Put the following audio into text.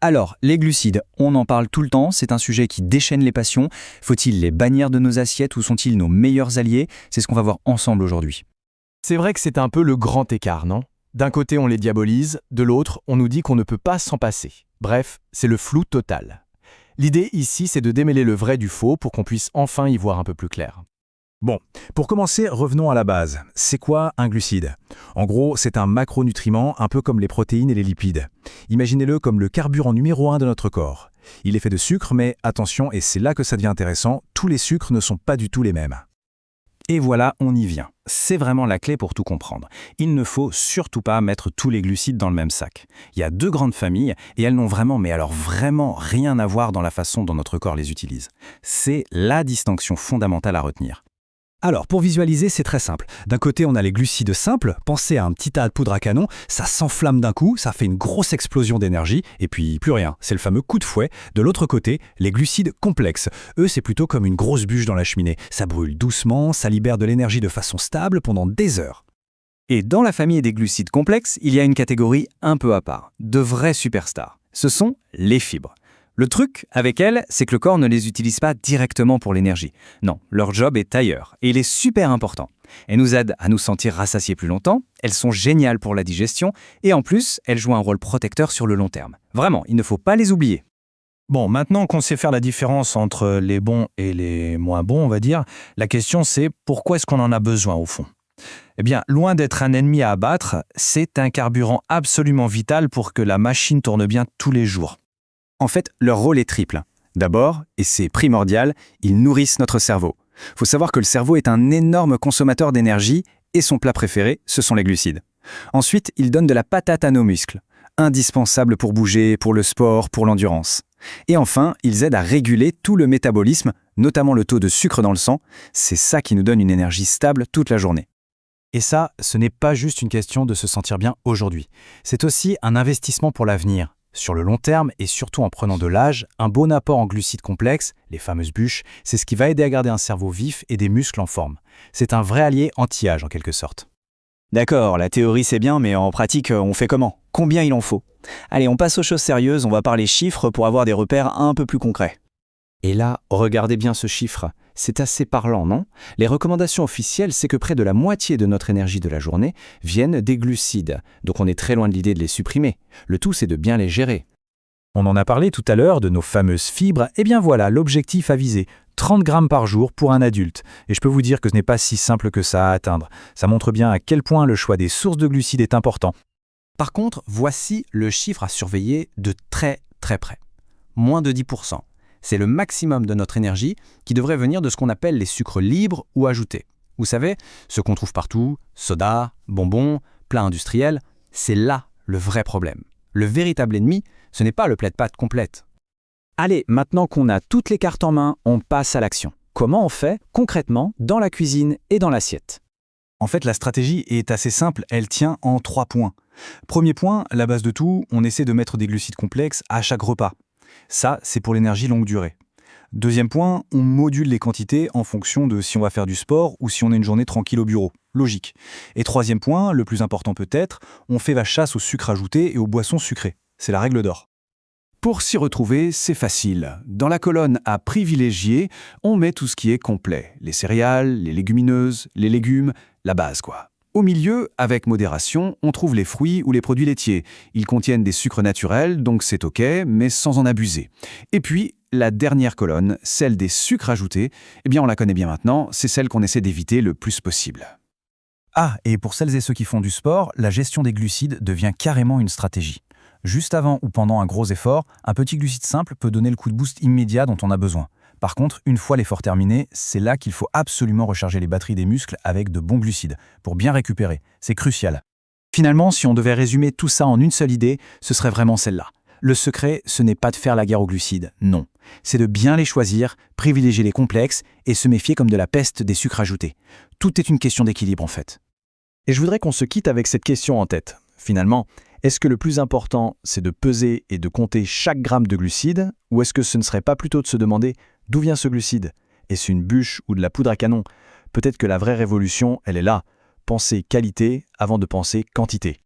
Alors, les glucides, on en parle tout le temps, c'est un sujet qui déchaîne les passions. Faut-il les bannir de nos assiettes ou sont-ils nos meilleurs alliés? C'est ce qu'on va voir ensemble aujourd'hui. C'est vrai que c'est un peu le grand écart, non? D'un côté, on les diabolise, de l'autre, on nous dit qu'on ne peut pas s'en passer. Bref, c'est le flou total. L'idée ici, c'est de démêler le vrai du faux pour qu'on puisse enfin y voir un peu plus clair. Bon, pour commencer, revenons à la base. C'est quoi un glucide? En gros, c'est un macronutriment un peu comme les protéines et les lipides. Imaginez-le comme le carburant numéro 1 de notre corps. Il est fait de sucre, mais attention, et c'est là que ça devient intéressant, tous les sucres ne sont pas du tout les mêmes. Et voilà, on y vient. C'est vraiment la clé pour tout comprendre. Il ne faut surtout pas mettre tous les glucides dans le même sac. Il y a deux grandes familles et elles n'ont vraiment, mais alors vraiment rien à voir dans la façon dont notre corps les utilise. C'est la distinction fondamentale à retenir. Alors, pour visualiser, c'est très simple. D'un côté, on a les glucides simples. Pensez à un petit tas de poudre à canon. Ça s'enflamme d'un coup, ça fait une grosse explosion d'énergie, et puis plus rien. C'est le fameux coup de fouet. De l'autre côté, les glucides complexes. Eux, c'est plutôt comme une grosse bûche dans la cheminée. Ça brûle doucement, ça libère de l'énergie de façon stable pendant des heures. Et dans la famille des glucides complexes, il y a une catégorie un peu à part, de vrais superstars. Ce sont les fibres. Le truc avec elles, c'est que le corps ne les utilise pas directement pour l'énergie. Non, leur job est ailleurs, et il est super important. Elles nous aident à nous sentir rassasiés plus longtemps, elles sont géniales pour la digestion, et en plus, elles jouent un rôle protecteur sur le long terme. Vraiment, il ne faut pas les oublier. Bon, maintenant qu'on sait faire la différence entre les bons et les moins bons, on va dire, la question c'est pourquoi est-ce qu'on en a besoin au fond? Eh bien, loin d'être un ennemi à abattre, c'est un carburant absolument vital pour que la machine tourne bien tous les jours. En fait, leur rôle est triple. D'abord, et c'est primordial, ils nourrissent notre cerveau. Faut savoir que le cerveau est un énorme consommateur d'énergie et son plat préféré, ce sont les glucides. Ensuite, ils donnent de la patate à nos muscles, indispensables pour bouger, pour le sport, pour l'endurance. Et enfin, ils aident à réguler tout le métabolisme, notamment le taux de sucre dans le sang. C'est ça qui nous donne une énergie stable toute la journée. Et ça, ce n'est pas juste une question de se sentir bien aujourd'hui. C'est aussi un investissement pour l'avenir. Sur le long terme et surtout en prenant de l'âge, un bon apport en glucides complexes, les fameuses bûches, c'est ce qui va aider à garder un cerveau vif et des muscles en forme. C'est un vrai allié anti-âge en quelque sorte. D'accord, la théorie c'est bien, mais en pratique, on fait comment? Combien il en faut? Allez, on passe aux choses sérieuses, on va parler chiffres pour avoir des repères un peu plus concrets. Et là, regardez bien ce chiffre. C'est assez parlant, non? Les recommandations officielles, c'est que près de la moitié de notre énergie de la journée viennent des glucides. Donc on est très loin de l'idée de les supprimer. Le tout, c'est de bien les gérer. On en a parlé tout à l'heure de nos fameuses fibres. Eh bien voilà, l'objectif à viser. 30 grammes par jour pour un adulte. Et je peux vous dire que ce n'est pas si simple que ça à atteindre. Ça montre bien à quel point le choix des sources de glucides est important. Par contre, voici le chiffre à surveiller de très très près. Moins de 10%. C'est le maximum de notre énergie qui devrait venir de ce qu'on appelle les sucres libres ou ajoutés. Vous savez, ceux qu'on trouve partout, soda, bonbons, plats industriels, c'est là le vrai problème. Le véritable ennemi, ce n'est pas le plat de pâtes complète. Allez, maintenant qu'on a toutes les cartes en main, on passe à l'action. Comment on fait concrètement dans la cuisine et dans l'assiette? En fait, la stratégie est assez simple, elle tient en 3 points. Premier point, la base de tout, on essaie de mettre des glucides complexes à chaque repas. Ça, c'est pour l'énergie longue durée. Deuxième point, on module les quantités en fonction de si on va faire du sport ou si on a une journée tranquille au bureau. Logique. Et troisième point, le plus important peut-être, on fait la chasse au sucre ajouté et aux boissons sucrées. C'est la règle d'or. Pour s'y retrouver, c'est facile. Dans la colonne à privilégier, on met tout ce qui est complet. Les céréales, les légumineuses, les légumes, la base quoi. Au milieu, avec modération, on trouve les fruits ou les produits laitiers. Ils contiennent des sucres naturels, donc c'est ok, mais sans en abuser. Et puis, la dernière colonne, celle des sucres ajoutés, eh bien on la connaît bien maintenant, c'est celle qu'on essaie d'éviter le plus possible. Ah, et pour celles et ceux qui font du sport, la gestion des glucides devient carrément une stratégie. Juste avant ou pendant un gros effort, un petit glucide simple peut donner le coup de boost immédiat dont on a besoin. Par contre, une fois l'effort terminé, c'est là qu'il faut absolument recharger les batteries des muscles avec de bons glucides, pour bien récupérer. C'est crucial. Finalement, si on devait résumer tout ça en une seule idée, ce serait vraiment celle-là. Le secret, ce n'est pas de faire la guerre aux glucides, non. C'est de bien les choisir, privilégier les complexes et se méfier comme de la peste des sucres ajoutés. Tout est une question d'équilibre en fait. Et je voudrais qu'on se quitte avec cette question en tête. Finalement, est-ce que le plus important, c'est de peser et de compter chaque gramme de glucides, ou est-ce que ce ne serait pas plutôt de se demander d'où vient ce glucide? Est-ce une bûche ou de la poudre à canon? Peut-être que la vraie révolution, elle est là. Penser qualité avant de penser quantité.